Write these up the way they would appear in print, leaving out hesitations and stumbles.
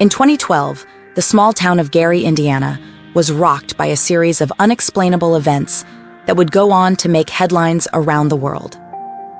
In 2012, the small town of Gary, Indiana, was rocked by a series of unexplainable events that would go on to make headlines around the world.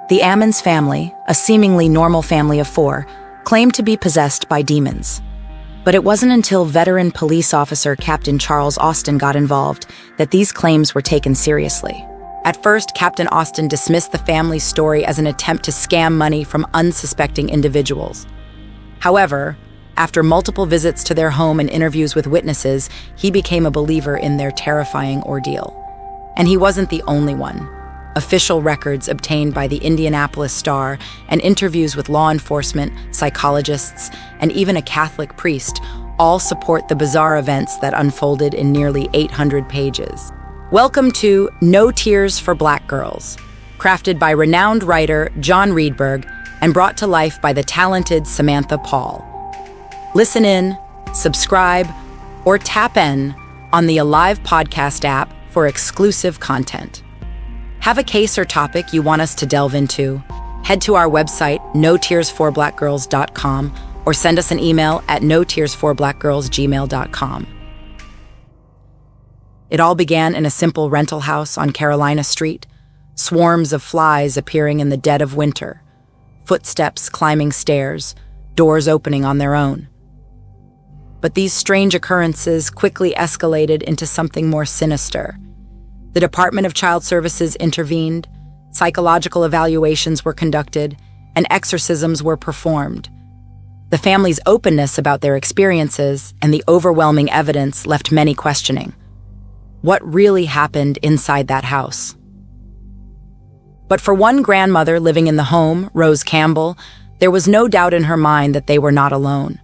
The Ammons family, a seemingly normal family of four, claimed to be possessed by demons. But it wasn't until veteran police officer Captain Charles Austin got involved that these claims were taken seriously. At first, Captain Austin dismissed the family's story as an attempt to scam money from unsuspecting individuals. However, after multiple visits to their home and interviews with witnesses, he became a believer in their terrifying ordeal. And he wasn't the only one. Official records obtained by the Indianapolis Star and interviews with law enforcement, psychologists, and even a Catholic priest all support the bizarre events that unfolded in nearly 800 pages. Welcome to No Tears for Black Girls, crafted by renowned writer John Reedberg and brought to life by the talented Samantha Paul. Listen in, subscribe, or tap in on the Alive podcast app for exclusive content. Have a case or topic you want us to delve into? Head to our website, notearsforblackgirls.com, or send us an email at notearsforblackgirls@gmail.com. It all began in a simple rental house on Carolina Street, swarms of flies appearing in the dead of winter, footsteps climbing stairs, doors opening on their own. But these strange occurrences quickly escalated into something more sinister. The Department of Child Services intervened, psychological evaluations were conducted, and exorcisms were performed. The family's openness about their experiences and the overwhelming evidence left many questioning. What really happened inside that house? But for one grandmother living in the home, Rose Campbell, there was no doubt in her mind that they were not alone.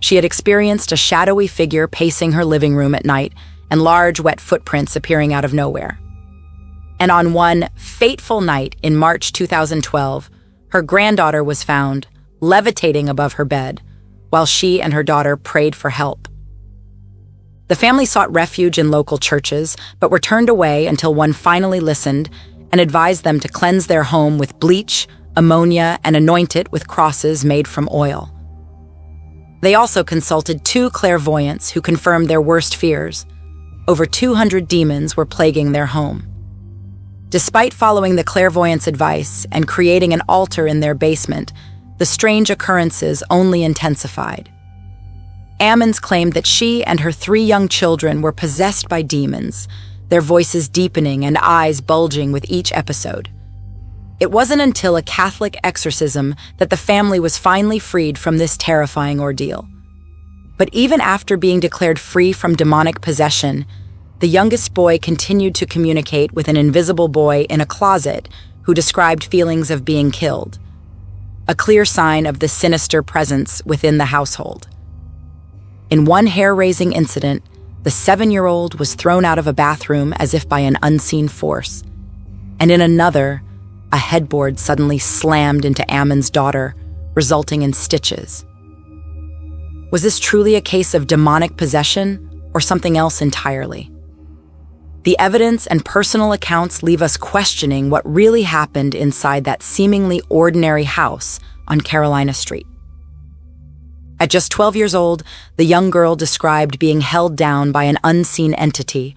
She had experienced a shadowy figure pacing her living room at night and large wet footprints appearing out of nowhere. And on one fateful night in March 2012, her granddaughter was found levitating above her bed while she and her daughter prayed for help. The family sought refuge in local churches, but were turned away until one finally listened and advised them to cleanse their home with bleach, ammonia, and anoint it with crosses made from oil. They also consulted two clairvoyants who confirmed their worst fears. Over 200 demons were plaguing their home. Despite following the clairvoyants' advice and creating an altar in their basement, the strange occurrences only intensified. Ammons claimed that she and her 3 young children were possessed by demons, their voices deepening and eyes bulging with each episode. It wasn't until a Catholic exorcism that the family was finally freed from this terrifying ordeal. But even after being declared free from demonic possession, the youngest boy continued to communicate with an invisible boy in a closet who described feelings of being killed, a clear sign of the sinister presence within the household. In one hair-raising incident, the 7-year-old was thrown out of a bathroom as if by an unseen force, and in another, a headboard suddenly slammed into Ammons' daughter, resulting in stitches. Was this truly a case of demonic possession or something else entirely? The evidence and personal accounts leave us questioning what really happened inside that seemingly ordinary house on Carolina Street. At just 12 years old, the young girl described being held down by an unseen entity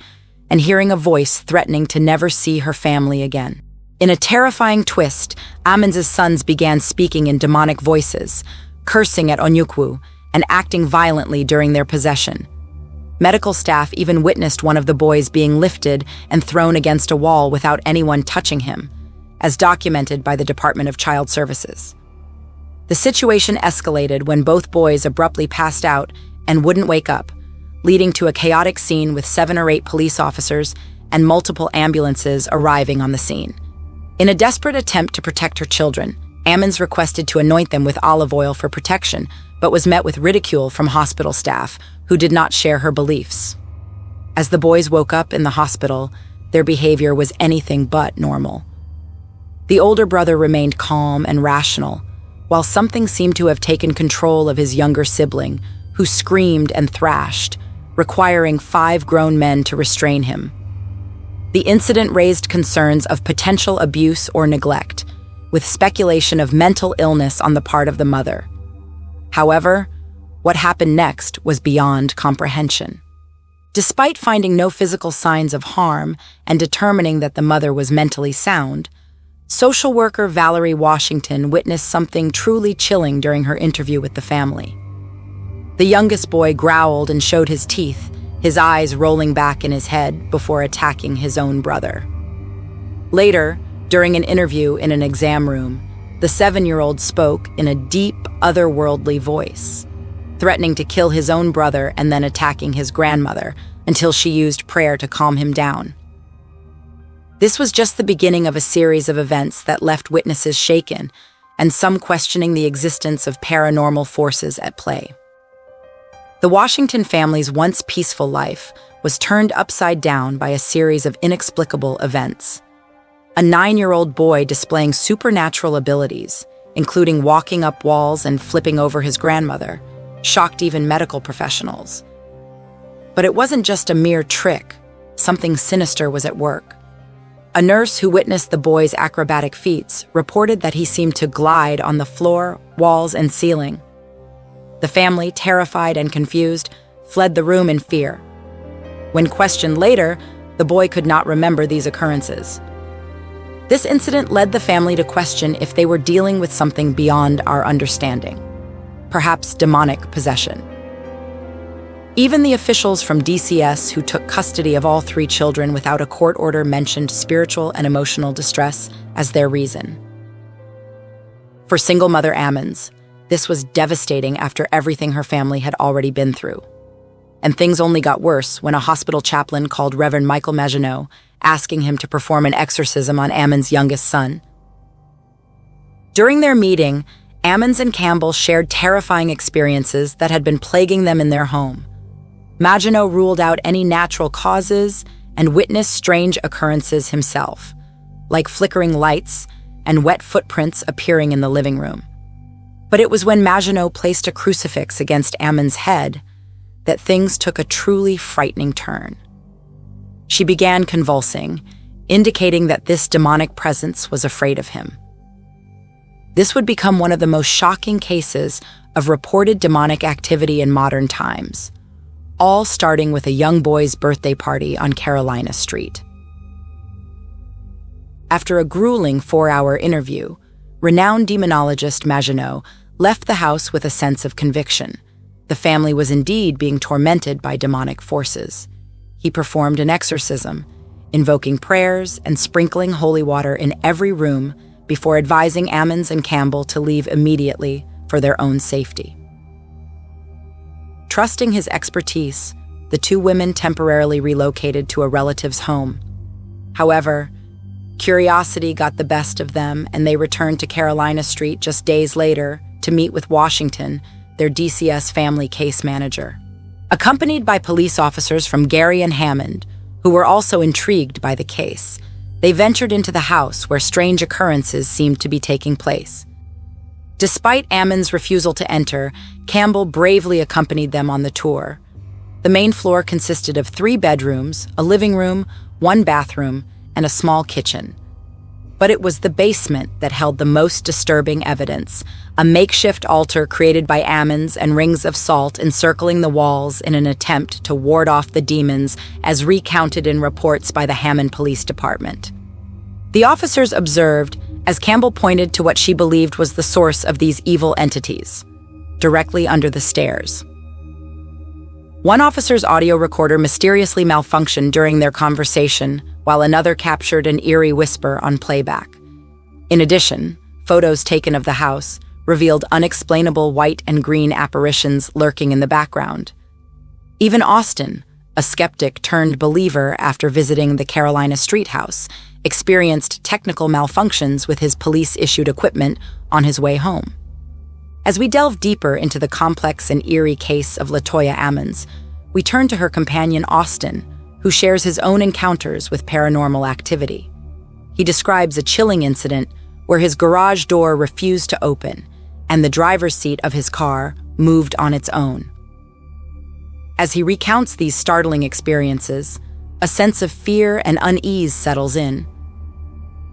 and hearing a voice threatening to never see her family again. In a terrifying twist, Ammons' sons began speaking in demonic voices, cursing at Onyukwu, and acting violently during their possession. Medical staff even witnessed one of the boys being lifted and thrown against a wall without anyone touching him, as documented by the Department of Child Services. The situation escalated when both boys abruptly passed out and wouldn't wake up, leading to a chaotic scene with 7 or 8 police officers and multiple ambulances arriving on the scene. In a desperate attempt to protect her children, Ammons requested to anoint them with olive oil for protection, but was met with ridicule from hospital staff, who did not share her beliefs. As the boys woke up in the hospital, their behavior was anything but normal. The older brother remained calm and rational, while something seemed to have taken control of his younger sibling, who screamed and thrashed, requiring 5 grown men to restrain him. The incident raised concerns of potential abuse or neglect, with speculation of mental illness on the part of the mother. However, What happened next was beyond comprehension. Despite finding no physical signs of harm and determining that the mother was mentally sound, social worker Valerie Washington witnessed something truly chilling during her interview with the family. The youngest boy growled and showed his teeth, his eyes rolling back in his head before attacking his own brother. Later, during an interview in an exam room, the 7-year-old spoke in a deep, otherworldly voice, threatening to kill his own brother and then attacking his grandmother until she used prayer to calm him down. This was just the beginning of a series of events that left witnesses shaken and some questioning the existence of paranormal forces at play. The Washington family's once peaceful life was turned upside down by a series of inexplicable events. A 9-year-old boy displaying supernatural abilities, including walking up walls and flipping over his grandmother, shocked even medical professionals. But it wasn't just a mere trick. Something sinister was at work. A nurse who witnessed the boy's acrobatic feats reported that he seemed to glide on the floor, walls, and ceiling. The family, terrified and confused, fled the room in fear. When questioned later, the boy could not remember these occurrences. This incident led the family to question if they were dealing with something beyond our understanding, perhaps demonic possession. Even the officials from DCS who took custody of all 3 children without a court order mentioned spiritual and emotional distress as their reason. For single mother Ammons, this was devastating after everything her family had already been through. And things only got worse when a hospital chaplain called Reverend Michael Maginot, asking him to perform an exorcism on Ammons' youngest son. During their meeting, Ammons and Campbell shared terrifying experiences that had been plaguing them in their home. Maginot ruled out any natural causes and witnessed strange occurrences himself, like flickering lights and wet footprints appearing in the living room. But it was when Maginot placed a crucifix against Ammons' head that things took a truly frightening turn. She began convulsing, indicating that this demonic presence was afraid of him. This would become one of the most shocking cases of reported demonic activity in modern times, all starting with a young boy's birthday party on Carolina Street. After a grueling 4-hour interview, renowned demonologist Maginot left the house with a sense of conviction. The family was indeed being tormented by demonic forces. He performed an exorcism, invoking prayers and sprinkling holy water in every room before advising Ammons and Campbell to leave immediately for their own safety. Trusting his expertise, the 2 women temporarily relocated to a relative's home. However, curiosity got the best of them, and they returned to Carolina Street just days later to meet with Washington, their DCS family case manager. Accompanied by police officers from Gary and Hammond, who were also intrigued by the case, they ventured into the house where strange occurrences seemed to be taking place. Despite Ammons' refusal to enter, Campbell bravely accompanied them on the tour. The main floor consisted of 3 bedrooms, a living room, 1 bathroom, and a small kitchen. But it was the basement that held the most disturbing evidence, a makeshift altar created by Ammons and rings of salt encircling the walls in an attempt to ward off the demons, as recounted in reports by the Hammond Police Department. The officers observed as Campbell pointed to what she believed was the source of these evil entities, directly under the stairs. One officer's audio recorder mysteriously malfunctioned during their conversation, while another captured an eerie whisper on playback. In addition, photos taken of the house revealed unexplainable white and green apparitions lurking in the background. Even Austin, a skeptic turned believer after visiting the Carolina Street house, experienced technical malfunctions with his police-issued equipment on his way home. As we delve deeper into the complex and eerie case of Latoya Ammons, we turn to her companion Austin, who shares his own encounters with paranormal activity. He describes a chilling incident where his garage door refused to open and the driver's seat of his car moved on its own. As he recounts these startling experiences, a sense of fear and unease settles in.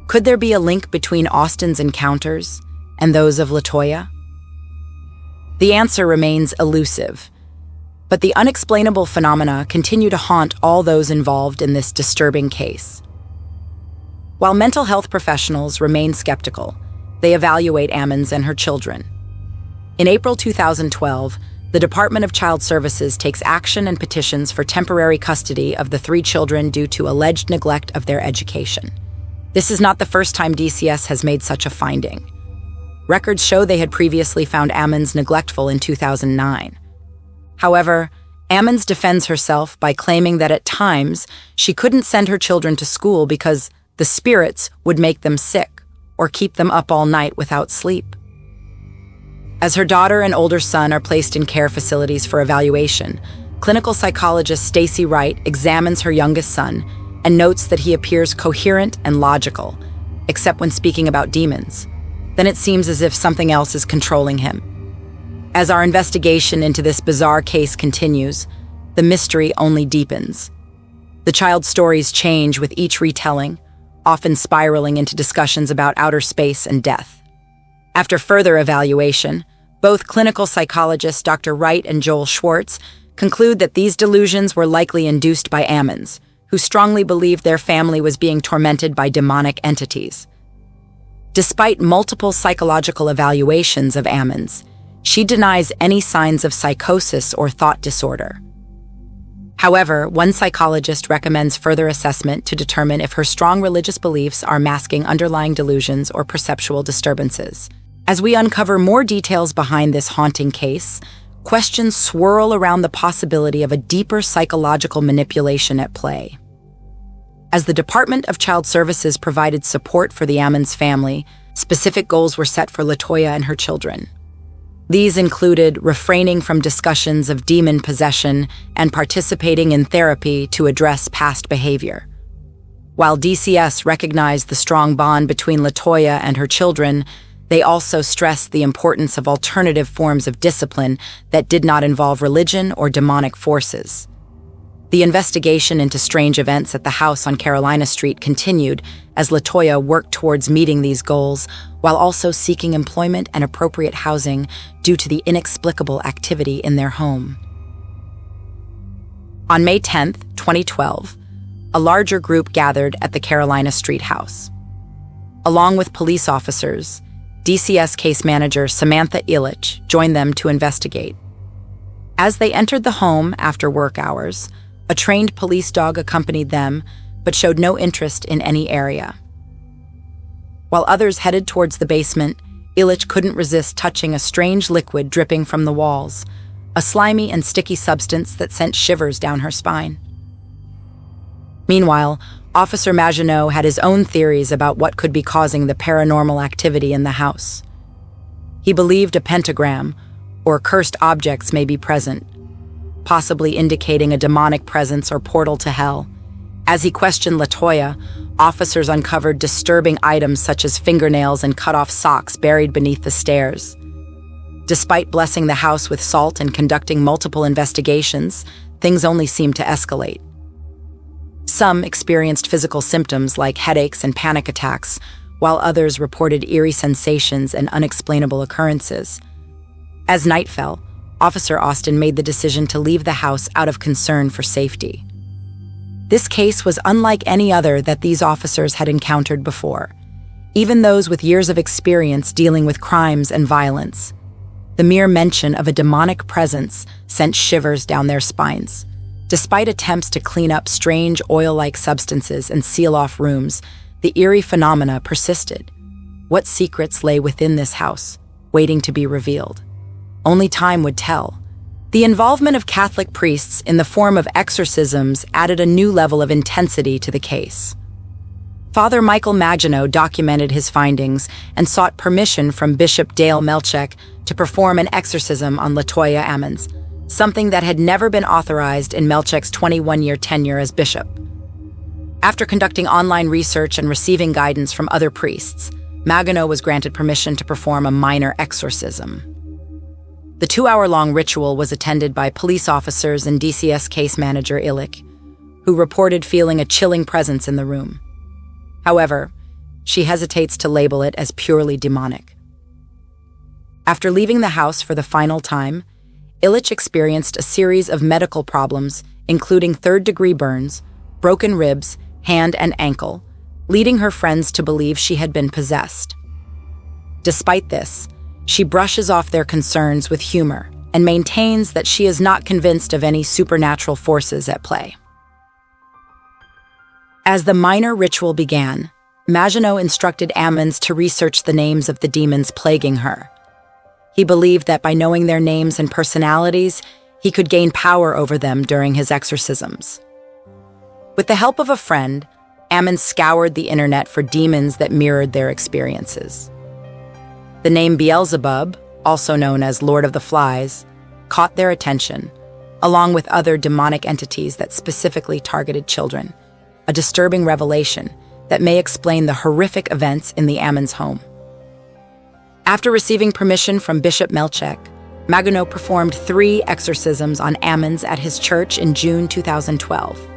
Could there be a link between Austin's encounters and those of Latoya? The answer remains elusive, but the unexplainable phenomena continue to haunt all those involved in this disturbing case. While mental health professionals remain skeptical, they evaluate Ammons and her children. In April 2012, the Department of Child Services takes action and petitions for temporary custody of the 3 children due to alleged neglect of their education. This is not the first time DCS has made such a finding. Records show they had previously found Ammons neglectful in 2009. However, Ammons defends herself by claiming that at times she couldn't send her children to school because the spirits would make them sick or keep them up all night without sleep. As her daughter and older son are placed in care facilities for evaluation, clinical psychologist Stacy Wright examines her youngest son and notes that he appears coherent and logical, except when speaking about demons. Then it seems as if something else is controlling him. As our investigation into this bizarre case continues, the mystery only deepens. The child's stories change with each retelling, often spiraling into discussions about outer space and death. After further evaluation, both clinical psychologists Dr. Wright and Joel Schwartz conclude that these delusions were likely induced by Ammons, who strongly believed their family was being tormented by demonic entities. Despite multiple psychological evaluations of Ammons, she denies any signs of psychosis or thought disorder. However, one psychologist recommends further assessment to determine if her strong religious beliefs are masking underlying delusions or perceptual disturbances. As we uncover more details behind this haunting case, questions swirl around the possibility of a deeper psychological manipulation at play. As the Department of Child Services provided support for the Ammons family, specific goals were set for Latoya and her children. These included refraining from discussions of demon possession and participating in therapy to address past behavior. While DCS recognized the strong bond between Latoya and her children, they also stressed the importance of alternative forms of discipline that did not involve religion or demonic forces. The investigation into strange events at the house on Carolina Street continued as Latoya worked towards meeting these goals while also seeking employment and appropriate housing due to the inexplicable activity in their home. On May 10, 2012, a larger group gathered at the Carolina Street house. Along with police officers, DCS case manager Samantha Illich joined them to investigate. As they entered the home after work hours, a trained police dog accompanied them, but showed no interest in any area. While others headed towards the basement, Illich couldn't resist touching a strange liquid dripping from the walls, a slimy and sticky substance that sent shivers down her spine. Meanwhile, Officer Maginot had his own theories about what could be causing the paranormal activity in the house. He believed a pentagram, or cursed objects, may be present, possibly indicating a demonic presence or portal to hell. As he questioned Latoya, officers uncovered disturbing items such as fingernails and cut-off socks buried beneath the stairs. Despite blessing the house with salt and conducting multiple investigations, things only seemed to escalate. Some experienced physical symptoms like headaches and panic attacks, while others reported eerie sensations and unexplainable occurrences. As night fell, Officer Austin made the decision to leave the house out of concern for safety. This case was unlike any other that these officers had encountered before, even those with years of experience dealing with crimes and violence. The mere mention of a demonic presence sent shivers down their spines. Despite attempts to clean up strange oil-like substances and seal off rooms, the eerie phenomena persisted. What secrets lay within this house, waiting to be revealed? Only time would tell. The involvement of Catholic priests in the form of exorcisms added a new level of intensity to the case. Father Michael Maginot documented his findings and sought permission from Bishop Dale Melchek to perform an exorcism on Latoya Ammons, something that had never been authorized in Melchek's 21-year tenure as bishop. After conducting online research and receiving guidance from other priests, Maginot was granted permission to perform a minor exorcism. The 2-hour-long ritual was attended by police officers and DCS case manager Illich, who reported feeling a chilling presence in the room. However, she hesitates to label it as purely demonic. After leaving the house for the final time, Illich experienced a series of medical problems, including third-degree burns, broken ribs, hand and ankle, leading her friends to believe she had been possessed. Despite this, she brushes off their concerns with humor and maintains that she is not convinced of any supernatural forces at play. As the minor ritual began, Maginot instructed Ammons to research the names of the demons plaguing her. He believed that by knowing their names and personalities, he could gain power over them during his exorcisms. With the help of a friend, Ammons scoured the internet for demons that mirrored their experiences. The name Beelzebub, also known as Lord of the Flies, caught their attention, along with other demonic entities that specifically targeted children, a disturbing revelation that may explain the horrific events in the Ammons home. After receiving permission from Bishop Melchek, Maginot performed 3 exorcisms on Ammons at his church in June 2012.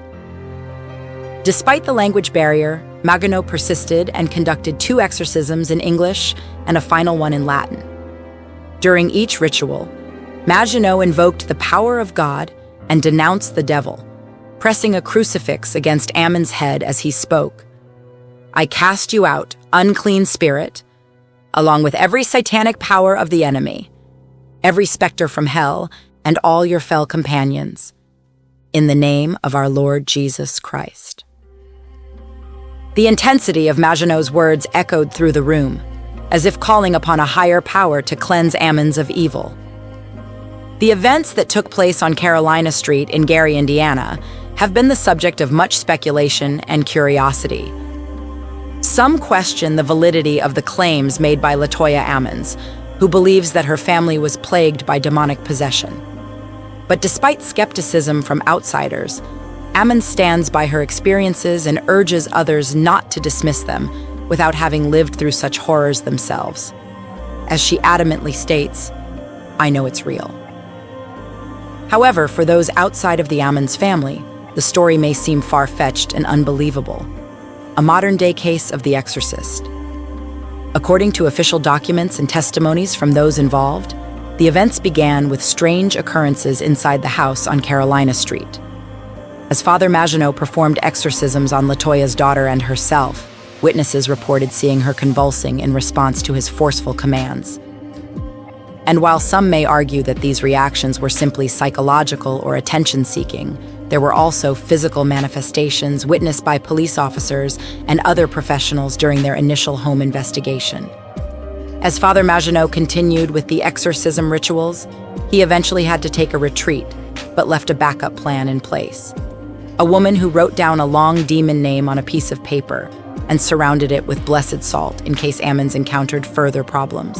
Despite the language barrier, Maginot persisted and conducted 2 exorcisms in English and a final one in Latin. During each ritual, Maginot invoked the power of God and denounced the devil, pressing a crucifix against Ammons' head as he spoke. "I cast you out, unclean spirit, along with every satanic power of the enemy, every specter from hell, and all your fell companions, in the name of our Lord Jesus Christ." The intensity of Maginot's words echoed through the room, as if calling upon a higher power to cleanse Ammons of evil. The events that took place on Carolina Street in Gary, Indiana, have been the subject of much speculation and curiosity. Some question the validity of the claims made by Latoya Ammons, who believes that her family was plagued by demonic possession. But despite skepticism from outsiders, Ammons stands by her experiences and urges others not to dismiss them without having lived through such horrors themselves. As she adamantly states, "I know it's real." However, for those outside of the Ammons family, the story may seem far-fetched and unbelievable, a modern-day case of the exorcist. According to official documents and testimonies from those involved, the events began with strange occurrences inside the house on Carolina Street. As Father Maginot performed exorcisms on Latoya's daughter and herself, witnesses reported seeing her convulsing in response to his forceful commands. And while some may argue that these reactions were simply psychological or attention-seeking, there were also physical manifestations witnessed by police officers and other professionals during their initial home investigation. As Father Maginot continued with the exorcism rituals, he eventually had to take a retreat, but left a backup plan in place. A woman who wrote down a long demon name on a piece of paper and surrounded it with blessed salt in case Ammons encountered further problems.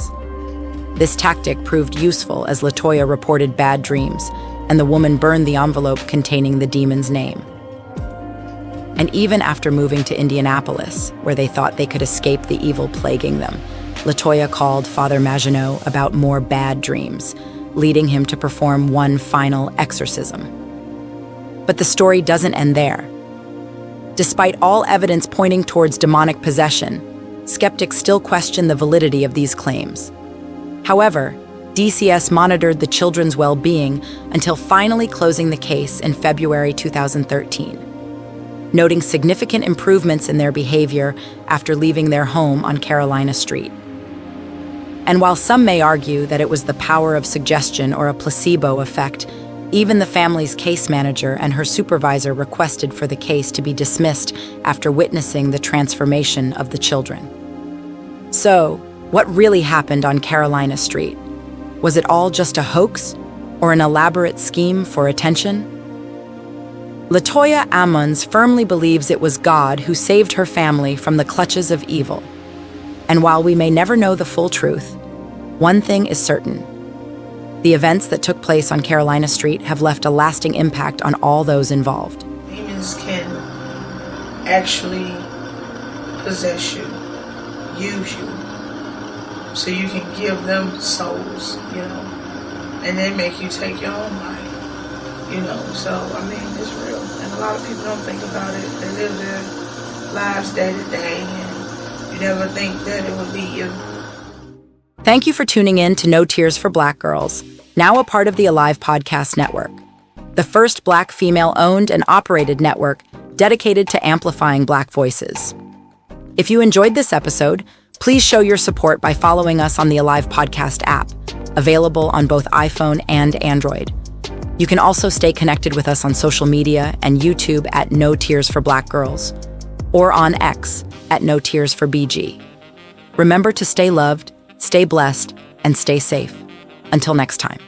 This tactic proved useful as Latoya reported bad dreams, and the woman burned the envelope containing the demon's name. And even after moving to Indianapolis, where they thought they could escape the evil plaguing them, Latoya called Father Maginot about more bad dreams, leading him to perform one final exorcism. But the story doesn't end there. Despite all evidence pointing towards demonic possession, skeptics still question the validity of these claims. However, DCS monitored the children's well-being until finally closing the case in February 2013, noting significant improvements in their behavior after leaving their home on Carolina Street. And while some may argue that it was the power of suggestion or a placebo effect, even the family's case manager and her supervisor requested for the case to be dismissed after witnessing the transformation of the children. So, what really happened on Carolina Street? Was it all just a hoax or an elaborate scheme for attention? Latoya Ammons firmly believes it was God who saved her family from the clutches of evil. And while we may never know the full truth, one thing is certain. The events that took place on Carolina Street have left a lasting impact on all those involved. Demons can actually possess you, use you, so you can give them souls, and they make you take your own life, so, it's real. And a lot of people don't think about it. They live their lives day to day, and you never think that it would be you. Thank you for tuning in to No Tears for Black Girls, now a part of the Alive Podcast Network, the first Black female-owned and operated network dedicated to amplifying Black voices. If you enjoyed this episode, please show your support by following us on the Alive Podcast app, available on both iPhone and Android. You can also stay connected with us on social media and YouTube at No Tears for Black Girls, or on X at No Tears for BG. Remember to stay loved, stay blessed, and stay safe. Until next time.